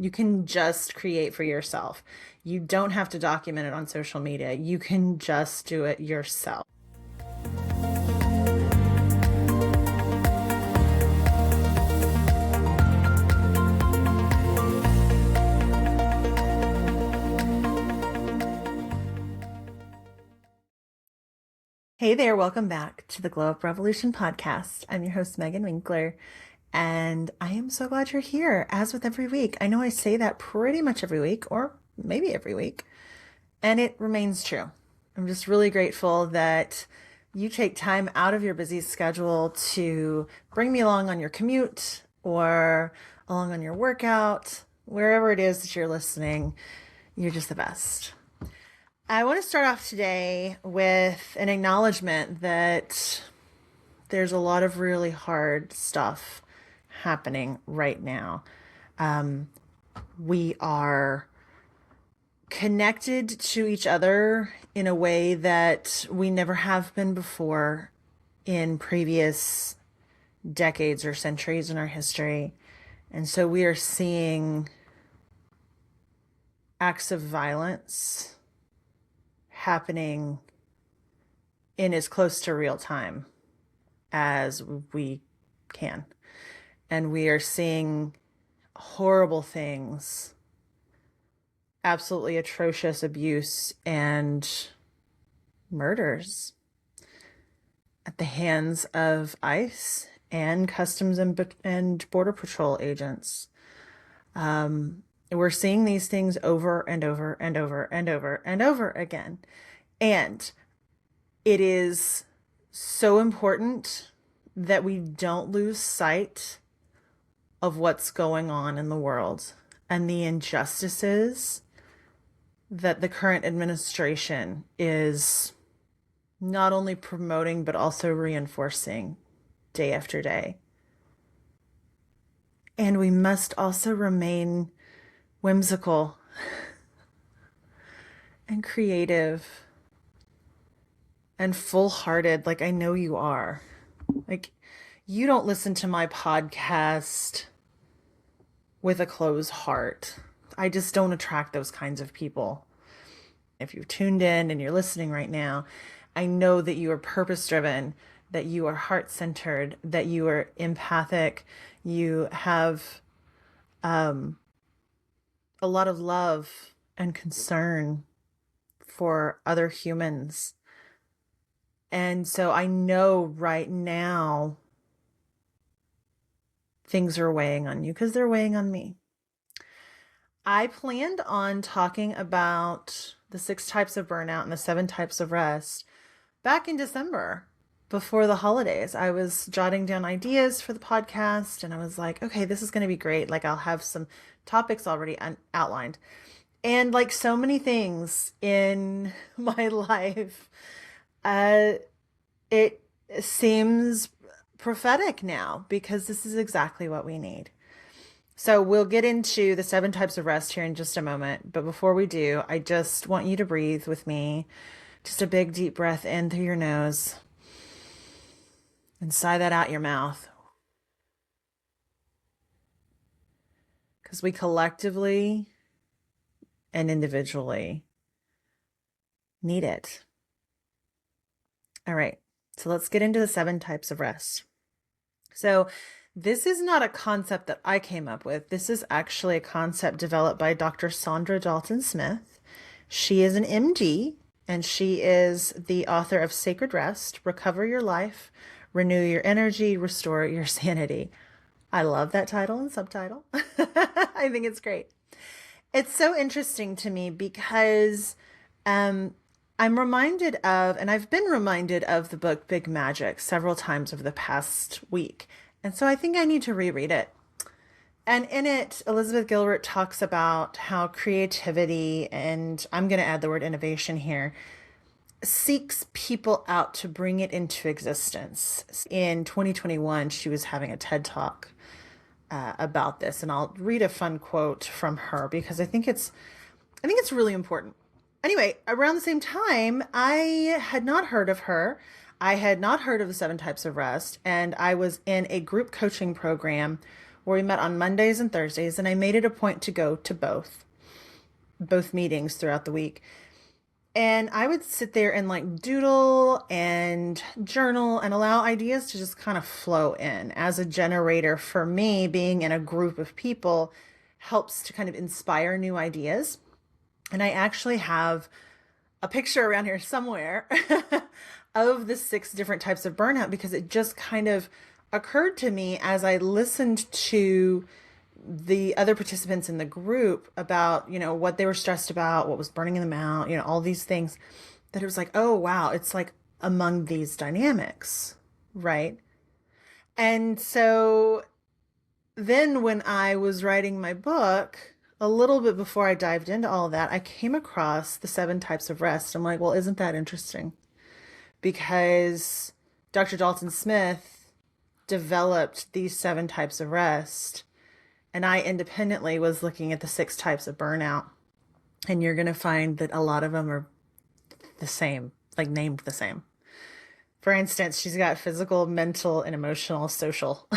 You can just create for yourself. You don't have to document it on social media. You can just do it yourself. Hey there, welcome back to the Glow Up Revolution podcast. I'm your host, Megan Winkler, and I am so glad you're here, as with every week. I know I say that pretty much every week, or maybe every week, and it remains true. I'm just really grateful that you take time out of your busy schedule to bring me along on your commute or along on your workout, wherever it is that you're listening. You're just the best. I want to start off today with an acknowledgement that there's a lot of really hard stuff happening right now. We are connected to each other in a way that we never have been before in previous decades or centuries in our history. And so we are seeing acts of violence happening in as close to real time as we can. And we are seeing horrible things, absolutely atrocious abuse and murders at the hands of ICE and Customs and Border Patrol agents. We're seeing these things over and over and over and over and over again. And it is so important that we don't lose sight of what's going on in the world and the injustices that the current administration is not only promoting, but also reinforcing day after day. And we must also remain whimsical and creative and full-hearted, like I know you are. Like, you don't listen to my podcast with a closed heart. I just don't attract those kinds of people. If you've tuned in and you're listening right now, I know that you are purpose-driven, that you are heart-centered, that you are empathic, you have a lot of love and concern for other humans. And so I know right now things are weighing on you because they're weighing on me. I planned on talking about the 6 types of burnout and the 7 types of rest back in December before the holidays. I was jotting down ideas for the podcast and I was like, okay, this is going to be great. Like, I'll have some topics already outlined. And like so many things in my life, it seems prophetic now because this is exactly what we need. So we'll get into the 7 types of rest here in just a moment. But before we do, I just want you to breathe with me. Just a big deep breath in through your nose and sigh that out your mouth. Because we collectively and individually need it. All right, so let's get into the 7 types of rest. So this is not a concept that I came up with. This is actually a concept developed by Dr. Saundra Dalton-Smith. She is an MD, and she is the author of Sacred Rest, Recover Your Life, Renew Your Energy, Restore Your Sanity. I love that title and subtitle. I think it's great. It's so interesting to me because I'm reminded of, and I've been reminded of the book Big Magic several times over the past week. And so I think I need to reread it. And in it, Elizabeth Gilbert talks about how creativity, and I'm going to add the word innovation here, seeks people out to bring it into existence. In 2021, she was having a TED Talk about this, and I'll read a fun quote from her because I think it's really important. Anyway, around the same time, I had not heard of her. I had not heard of the 7 types of rest, and I was in a group coaching program where we met on Mondays and Thursdays, and I made it a point to go to both meetings throughout the week. And I would sit there and like doodle and journal and allow ideas to just kind of flow in. As a generator, for me, being in a group of people helps to kind of inspire new ideas. And I actually have a picture around here somewhere of the 6 different types of burnout, because it just kind of occurred to me as I listened to the other participants in the group about, what they were stressed about, what was burning them out, all these things, that it was like, oh, wow, it's like among these dynamics, right? And so then when I was writing my book, a little bit before I dived into all of that, I came across the 7 types of rest. I'm like, well, isn't that interesting? Because Dr. Dalton-Smith developed these 7 types of rest, and I independently was looking at the 6 types of burnout. And you're going to find that a lot of them are the same, like named the same. For instance, she's got physical, mental, and emotional, social.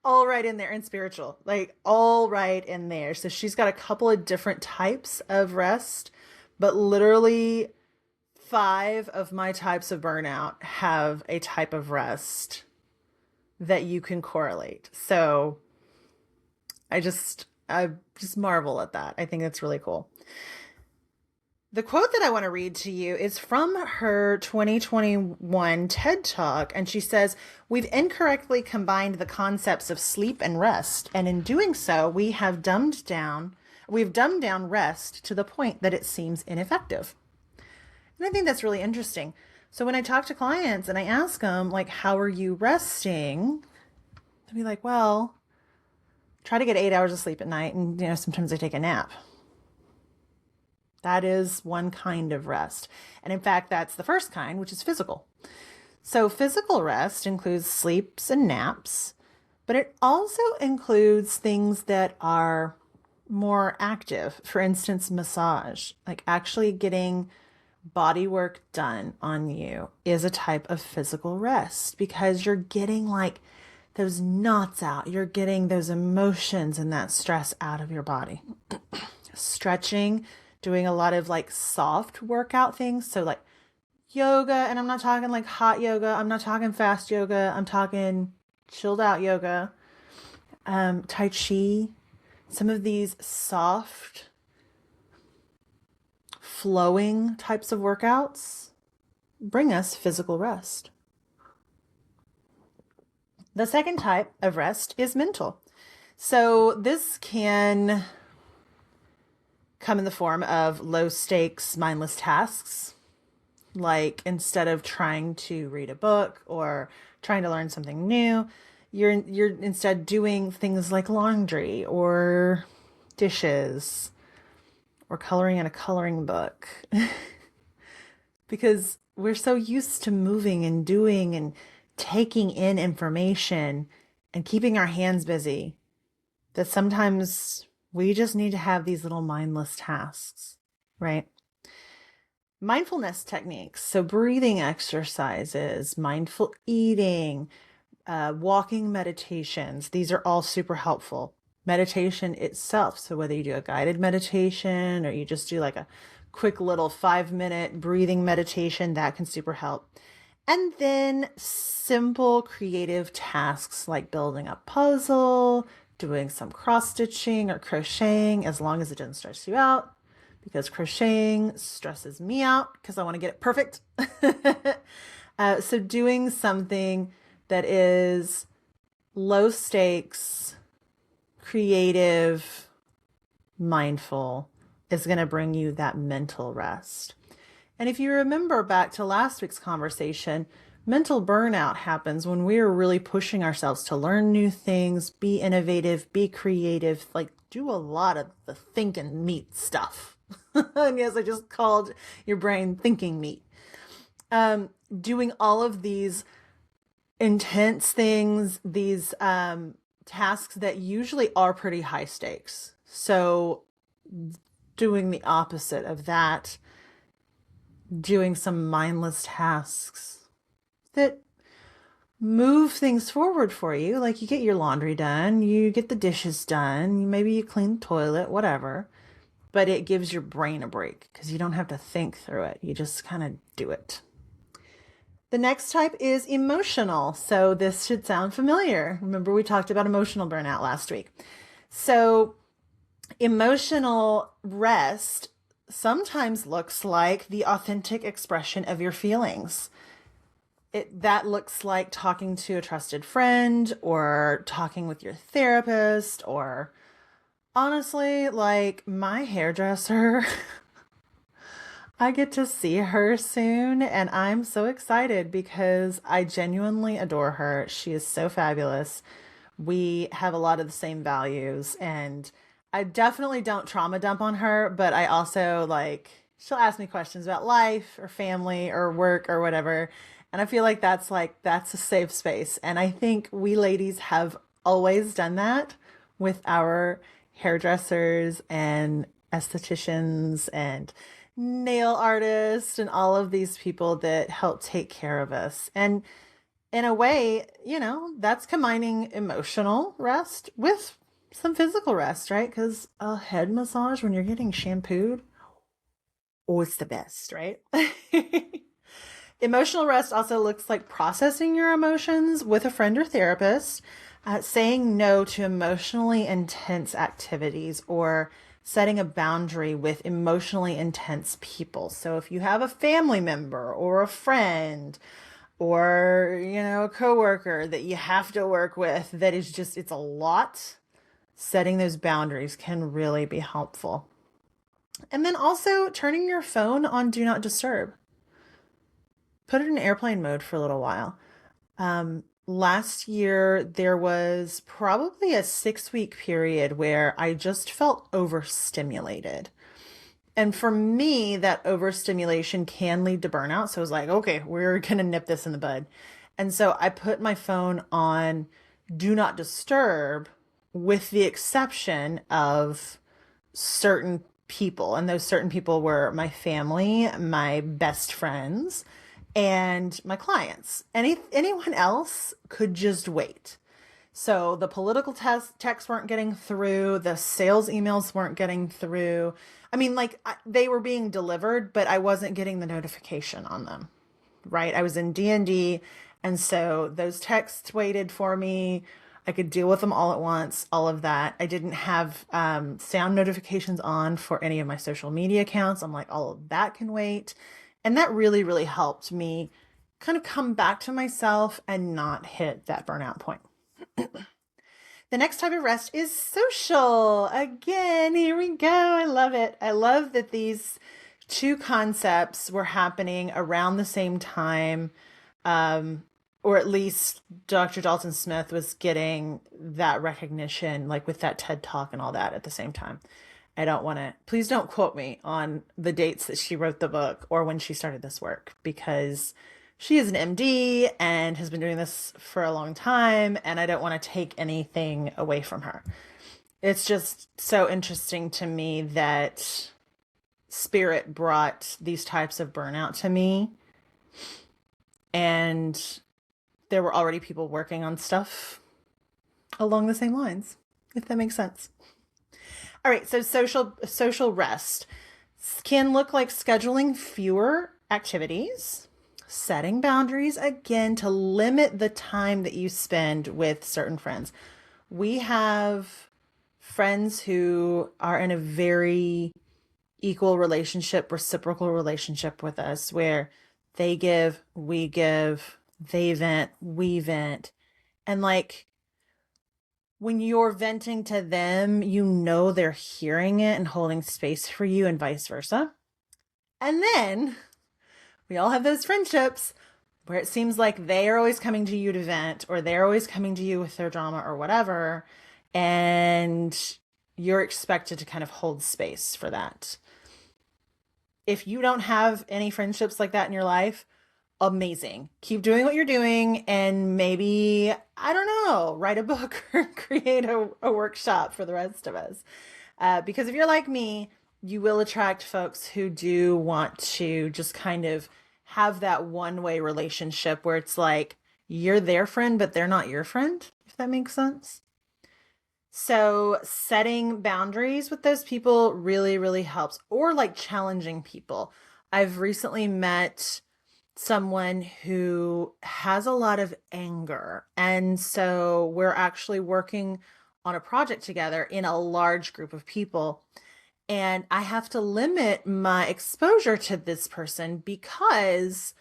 All right in there, and spiritual, like all right in there. So she's got a couple of different types of rest, but literally 5 of my types of burnout have a type of rest that you can correlate. So I just marvel at that. I think that's really cool. The quote that I want to read to you is from her 2021 TED Talk, and she says, "We've incorrectly combined the concepts of sleep and rest, and in doing so, we've dumbed down rest to the point that it seems ineffective." And I think that's really interesting. So when I talk to clients and I ask them, like, how are you resting? They'll be like, well, try to get 8 hours of sleep at night, and sometimes I take a nap. That is one kind of rest. And in fact, that's the first kind, which is physical. So physical rest includes sleeps and naps, but it also includes things that are more active. For instance, massage, like actually getting body work done on you is a type of physical rest, because you're getting like those knots out. You're getting those emotions and that stress out of your body. Stretching, doing a lot of like soft workout things. So like yoga, and I'm not talking like hot yoga. I'm not talking fast yoga. I'm talking chilled out yoga. Tai Chi, some of these soft, flowing types of workouts bring us physical rest. The second type of rest is mental. So this can come in the form of low stakes, mindless tasks. Like instead of trying to read a book or trying to learn something new, you're instead doing things like laundry or dishes or coloring in a coloring book. Because we're so used to moving and doing and taking in information and keeping our hands busy that sometimes we just need to have these little mindless tasks, right? Mindfulness techniques, so breathing exercises, mindful eating, walking meditations, these are all super helpful. Meditation itself, so whether you do a guided meditation or you just do like a quick little 5-minute breathing meditation, that can super help. And then simple creative tasks like building a puzzle, doing some cross stitching or crocheting, as long as it doesn't stress you out, because crocheting stresses me out because I want to get it perfect. So doing something that is low stakes, creative, mindful is going to bring you that mental rest. And if you remember back to last week's conversation, mental burnout happens when we are really pushing ourselves to learn new things, be innovative, be creative, like do a lot of the thinking meat stuff. And yes, I just called your brain thinking meat. Doing all of these intense things, these tasks that usually are pretty high stakes. So doing the opposite of that, doing some mindless tasks that move things forward for you. Like you get your laundry done, you get the dishes done, maybe you clean the toilet, whatever. But it gives your brain a break because you don't have to think through it. You just kind of do it. The next type is emotional. So this should sound familiar. Remember, we talked about emotional burnout last week. So emotional rest sometimes looks like the authentic expression of your feelings. That looks like talking to a trusted friend or talking with your therapist, or honestly, like my hairdresser. I get to see her soon, and I'm so excited because I genuinely adore her. She is so fabulous. We have a lot of the same values, and I definitely don't trauma dump on her, but I also like she'll ask me questions about life or family or work or whatever. And I feel like that's a safe space. And I think we ladies have always done that with our hairdressers and estheticians and nail artists and all of these people that help take care of us. And in a way, that's combining emotional rest with some physical rest, right? Because a head massage when you're getting shampooed, oh, it's the best, right? Emotional rest also looks like processing your emotions with a friend or therapist, saying no to emotionally intense activities, or setting a boundary with emotionally intense people. So if you have a family member or a friend or, a coworker that you have to work with that is just, it's a lot, setting those boundaries can really be helpful. And then also turning your phone on do not disturb. Put it in airplane mode for a little while. Last year, there was probably a 6-week period where I just felt overstimulated. And for me, that overstimulation can lead to burnout. So I was like, okay, we're going to nip this in the bud. And so I put my phone on do not disturb with the exception of certain people. And those certain people were my family, my best friends, and my clients. Anyone else could just wait. So the political texts weren't getting through, the sales emails weren't getting through. I mean, they were being delivered, but I wasn't getting the notification on them, right? I was in D&D, and so those texts waited for me. I could deal with them all at once, all of that. I didn't have sound notifications on for any of my social media accounts. I'm like, all of that can wait. And that really, really helped me kind of come back to myself and not hit that burnout point. The next type of rest is social. Again, here we go. I love it. I love that these two concepts were happening around the same time, or at least Dr. Dalton-Smith was getting that recognition, like with that TED Talk and all that at the same time. Please don't quote me on the dates that she wrote the book or when she started this work, because she is an MD and has been doing this for a long time, and I don't want to take anything away from her. It's just so interesting to me that Spirit brought these types of burnout to me, and there were already people working on stuff along the same lines, if that makes sense. All right, so social rest can look like scheduling fewer activities, setting boundaries, again, to limit the time that you spend with certain friends. We have friends who are in a very equal relationship, reciprocal relationship with us, where they give, we give, they vent, we vent. And when you're venting to them, they're hearing it and holding space for you, and vice versa. And then we all have those friendships where it seems like they are always coming to you to vent, or they're always coming to you with their drama or whatever. And you're expected to kind of hold space for that. If you don't have any friendships like that in your life, amazing. Keep doing what you're doing, and maybe, I don't know, write a book or create a workshop for the rest of us. Because if you're like me, you will attract folks who do want to just kind of have that one-way relationship where it's like, You're their friend, but they're not your friend, if that makes sense. So setting boundaries with those people really, really helps. Or like challenging people. I've recently met someone who has a lot of anger. And so we're actually working on a project together in a large group of people. And I have to limit my exposure to this person because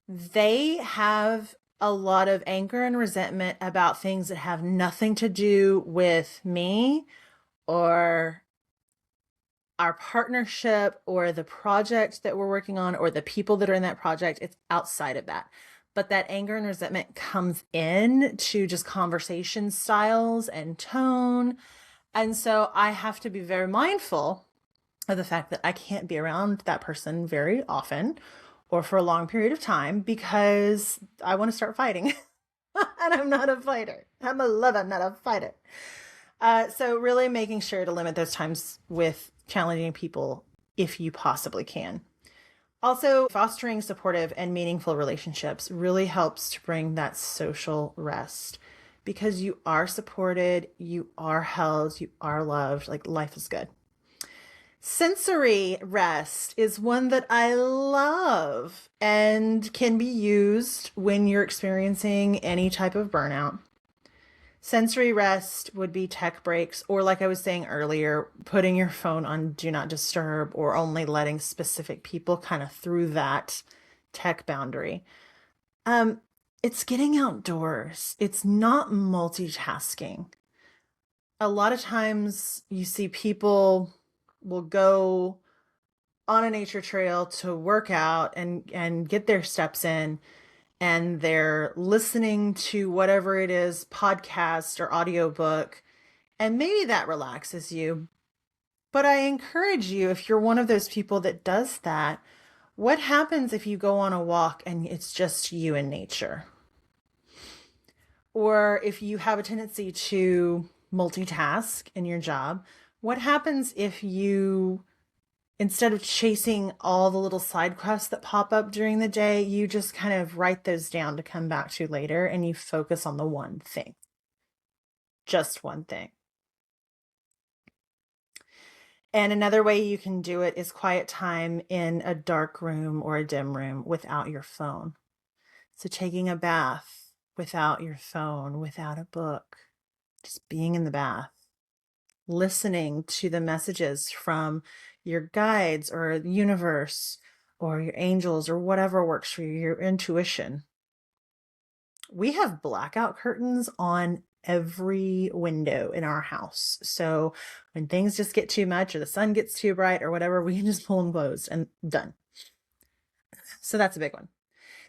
they have a lot of anger and resentment about things that have nothing to do with me or our partnership or the project that we're working on or the people that are in that project. It's outside of that. But that anger and resentment comes in to just conversation styles and tone. And so I have to be very mindful of the fact that I can't be around that person very often or for a long period of time because I want to start fighting. And I'm not a fighter. I'm a lover, not a fighter. So really making sure to limit those times with challenging people if you possibly can. Also, fostering supportive and meaningful relationships really helps to bring that social rest because you are supported, you are held, you are loved. Like life is good. Sensory rest is one that I love and can be used when you're experiencing any type of burnout. Sensory rest would be tech breaks, or like I was saying earlier, putting your phone on do not disturb or only letting specific people kind of through that tech boundary. It's getting outdoors. It's not multitasking. A lot of times you see people will go on a nature trail to work out and get their steps in, and they're listening to whatever it is, podcast or audiobook, and maybe that relaxes you. But I encourage you, if you're one of those people that does that, what happens if you go on a walk and it's just you and nature? Or if you have a tendency to multitask in your job, what happens if you, instead of chasing all the little side quests that pop up during the day, you just kind of write those down to come back to later and you focus on the one thing, just one thing. And another way you can do it is quiet time in a dark room or a dim room without your phone. So taking a bath without your phone, without a book, just being in the bath, listening to the messages from your guides or the universe or your angels or whatever works for you, your intuition. We have blackout curtains on every window in our house. So when things just get too much or the sun gets too bright or whatever, we can just pull them closed and done. So that's a big one.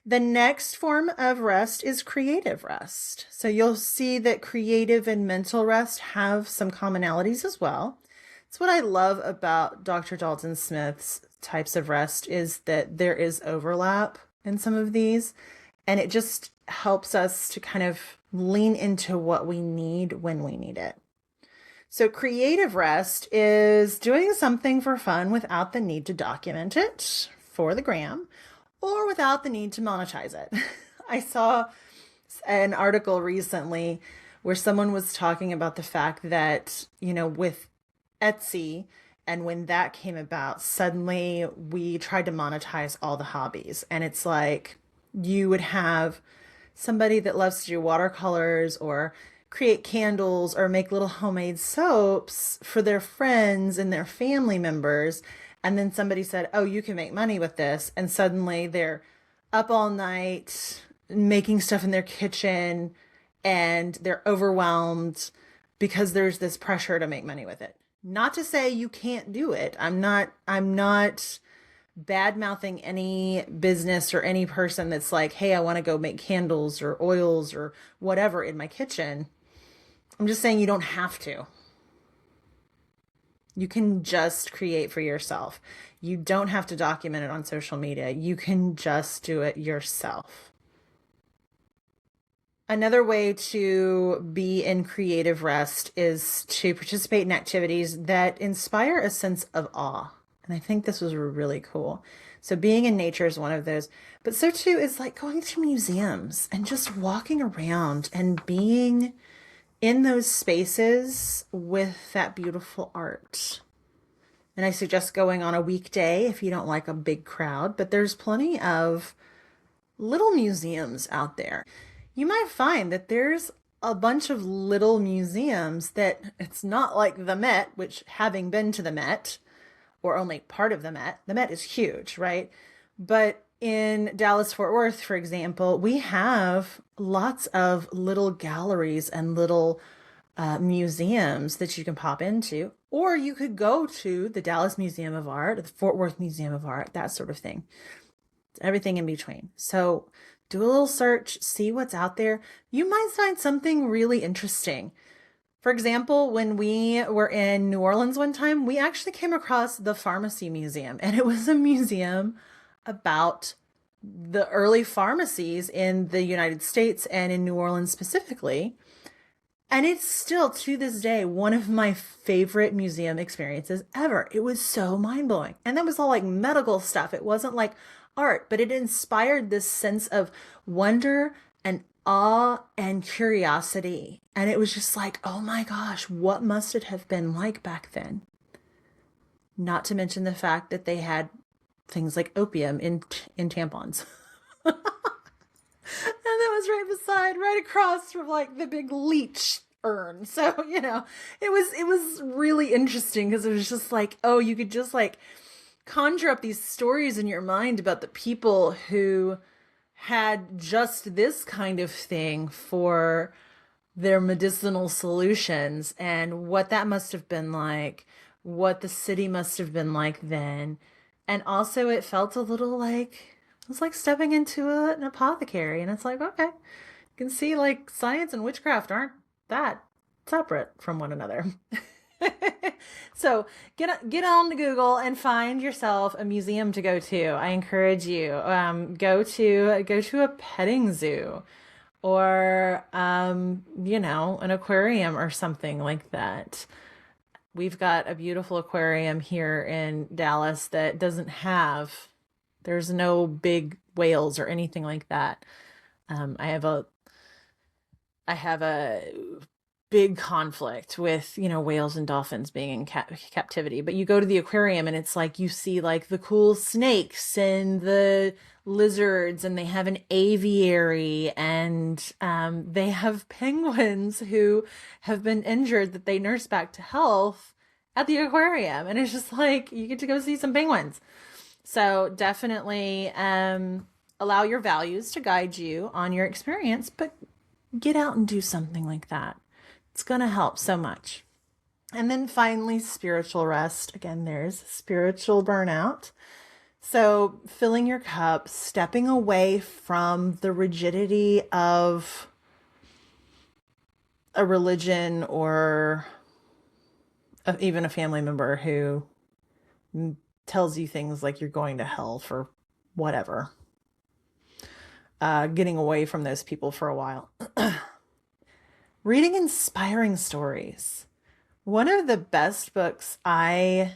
The next form of rest is creative rest. So you'll see that creative and mental rest have some commonalities as well. It's what I love about Dr. Dalton-Smith's types of rest is that there is overlap in some of these, and it just helps us to kind of lean into what we need when we need it. So creative rest is doing something for fun without the need to document it for the gram or without the need to monetize it. I saw an article recently where someone was talking about the fact that, with Etsy and when that came about, suddenly we tried to monetize all the hobbies. And it's like you would have somebody that loves to do watercolors or create candles or make little homemade soaps for their friends and their family members. And then somebody said, oh, you can make money with this. And suddenly they're up all night making stuff in their kitchen and they're overwhelmed because there's this pressure to make money with it. Not to say you can't do it. I'm not bad mouthing any business or any person that's like, hey, I want to go make candles or oils or whatever in my kitchen. I'm just saying you don't have to. You can just create for yourself. You don't have to document it on social media. You can just do it yourself. Another way to be in creative rest is to participate in activities that inspire a sense of awe. And I think this was really cool. So being in nature is one of those. But so too is like going to museums and just walking around and being in those spaces with that beautiful art. And I suggest going on a weekday if you don't like a big crowd, but there's plenty of little museums out there. You might find that there's a bunch of little museums that it's not like the Met, which having been to the Met, or only part of the Met is huge, right? But in Dallas, Fort Worth, for example, we have lots of little galleries and little museums that you can pop into, or you could go to the Dallas Museum of Art, the Fort Worth Museum of Art, that sort of thing. Everything in between. So do a little search, see what's out there. You might find something really interesting. For example, when we were in New Orleans one time, we actually came across the Pharmacy Museum, and it was a museum about the early pharmacies in the United States and in New Orleans specifically. And it's still, to this day, one of my favorite museum experiences ever. It was so mind-blowing. And that was all like medical stuff. It wasn't like art, but it inspired this sense of wonder and awe and curiosity. And it was just like, oh my gosh, what must it have been like back then? Not to mention the fact that they had things like opium in tampons. And that was right across from like the big leech urn. So, it was really interesting because it was just like, oh, you could just like conjure up these stories in your mind about the people who had just this kind of thing for their medicinal solutions and what that must have been like, what the city must have been like then. And also it felt a little like, it was like stepping into an apothecary. And it's like, okay, you can see like science and witchcraft aren't that separate from one another. So get on to Google and find yourself a museum to go to. I encourage you, go to a petting zoo or, an aquarium or something like that. We've got a beautiful aquarium here in Dallas that there's no big whales or anything like that. I have a big conflict with, whales and dolphins being in captivity, but you go to the aquarium and it's like you see like the cool snakes and the lizards, and they have an aviary, and they have penguins who have been injured that they nurse back to health at the aquarium, and it's just like you get to go see some penguins. So definitely allow your values to guide you on your experience, but get out and do something like that. It's going to help so much. And then finally, spiritual rest. Again, there's spiritual burnout. So filling your cup, stepping away from the rigidity of a religion or even a family member who tells you things like you're going to hell for whatever. Getting away from those people for a while. Reading inspiring stories. One of the best books I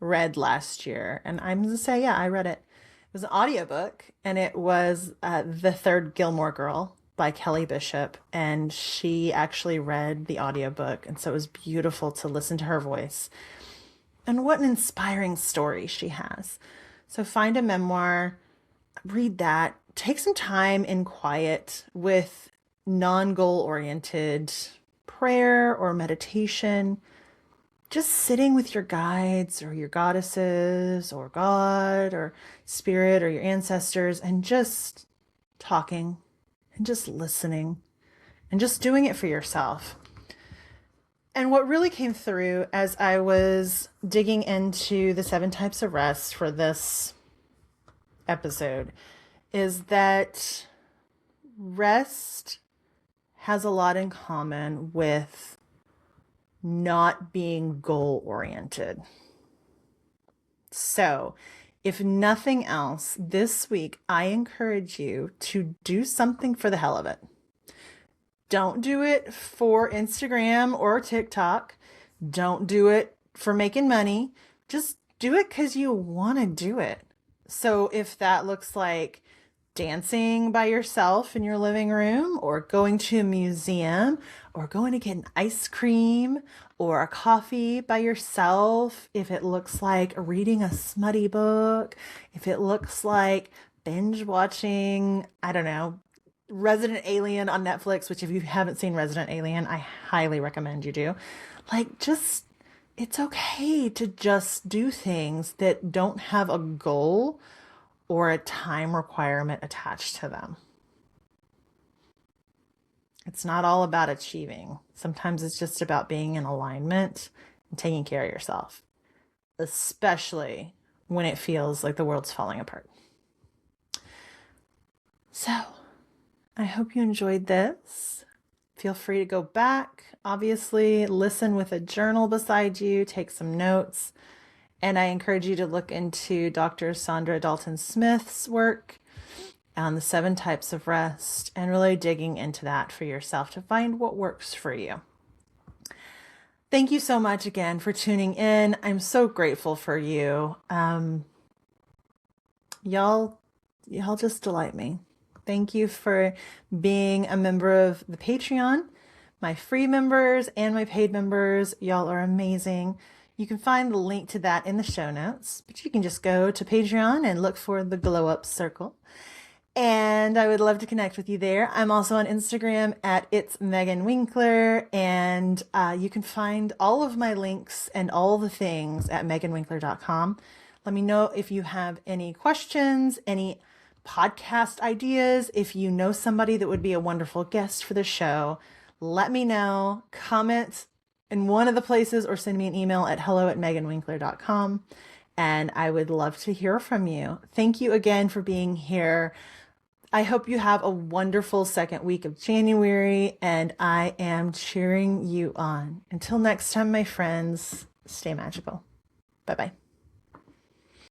read last year, and I'm going to say, yeah, I read it. It was an audiobook, and it was The Third Gilmore Girl by Kelly Bishop, and she actually read the audiobook, and so it was beautiful to listen to her voice. And what an inspiring story she has. So find a memoir, read that, take some time in quiet with non-goal oriented prayer or meditation, just sitting with your guides or your goddesses or God or spirit or your ancestors and just talking and just listening and just doing it for yourself. And what really came through as I was digging into the 7 types of rest for this episode is that rest has a lot in common with not being goal-oriented. So, if nothing else, this week, I encourage you to do something for the hell of it. Don't do it for Instagram or TikTok. Don't do it for making money. Just do it because you want to do it. So if that looks like dancing by yourself in your living room, or going to a museum, or going to get an ice cream or a coffee by yourself, if it looks like reading a smutty book, if it looks like binge watching, I don't know, Resident Alien on Netflix, which if you haven't seen Resident Alien, I highly recommend you do. Like, just, it's okay to just do things that don't have a goal or a time requirement attached to them. It's not all about achieving. Sometimes it's just about being in alignment and taking care of yourself, especially when it feels like the world's falling apart. So, I hope you enjoyed this. Feel free to go back. Obviously, listen with a journal beside you, take some notes. And I encourage you to look into Dr. Saundra Dalton-Smith's work on the 7 types of rest and really digging into that for yourself to find what works for you. Thank you so much again for tuning in. I'm so grateful for you. Y'all just delight me. Thank you for being a member of the Patreon. My free members and my paid members, y'all are amazing. You can find the link to that in the show notes, but you can just go to Patreon and look for the Glow Up Circle. And I would love to connect with you there. I'm also on Instagram at It's Megan Winkler, and you can find all of my links and all the things at meganwinkler.com. Let me know if you have any questions, any podcast ideas. If you know somebody that would be a wonderful guest for the show, let me know. Comment in one of the places or send me an email at hello@meganwinkler.com. And I would love to hear from you. Thank you again for being here. I hope you have a wonderful second week of January, and I am cheering you on. Until next time, my friends, stay magical. Bye-bye.